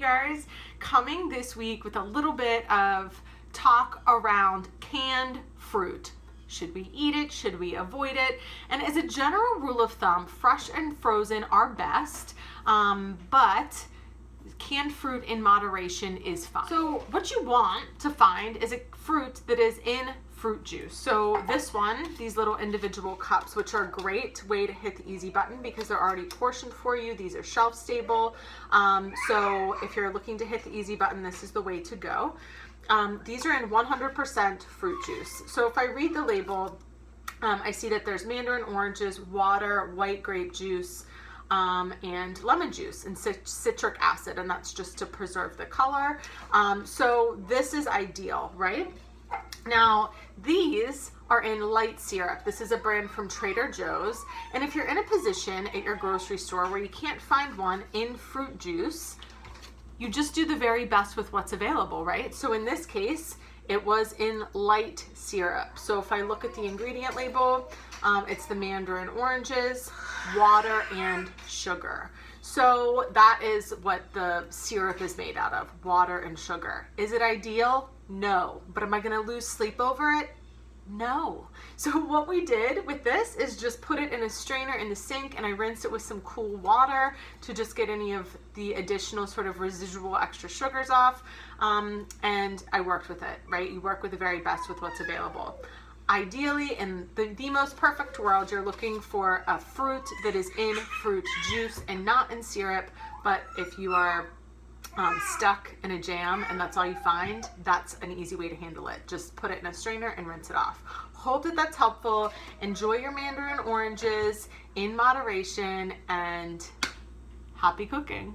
Guys, coming this week with a little bit of talk around canned fruit. Should we eat it? Should we avoid it? And as a general rule of thumb, fresh and frozen are best, but canned fruit in moderation is fine. So what you want to find is a fruit that is in fruit juice. So this one, these little individual cups, which are a great way to hit the easy button because they're already portioned for you. These are shelf stable. So if you're looking to hit the easy button, this is the way to go. These are in 100% fruit juice. So if I read the label, I see that there's mandarin oranges, water, white grape juice, and lemon juice and citric acid, and that's just to preserve the color. So this is ideal, right? Now, these are in light syrup. This is a brand from Trader Joe's. And if you're in a position at your grocery store where you can't find one in fruit juice, you just do the very best with what's available, right? So in this case, it was in light syrup. So if I look at the ingredient label, it's the mandarin oranges, water, and sugar. So that is what the syrup is made out of, water and sugar. Is it ideal? No. But am I gonna lose sleep over it? No. So what we did with this is just put it in a strainer in the sink, and I rinsed it with some cool water to just get any of the additional sort of residual extra sugars off. And I worked with it, right? You work with the very best with what's available. Ideally, in the most perfect world, you're looking for a fruit that is in fruit juice and not in syrup. But if you are stuck in a jam and that's all you find, that's an easy way to handle it. Just put it in a strainer and rinse it off. Hope that that's helpful. Enjoy your mandarin oranges in moderation, and happy cooking.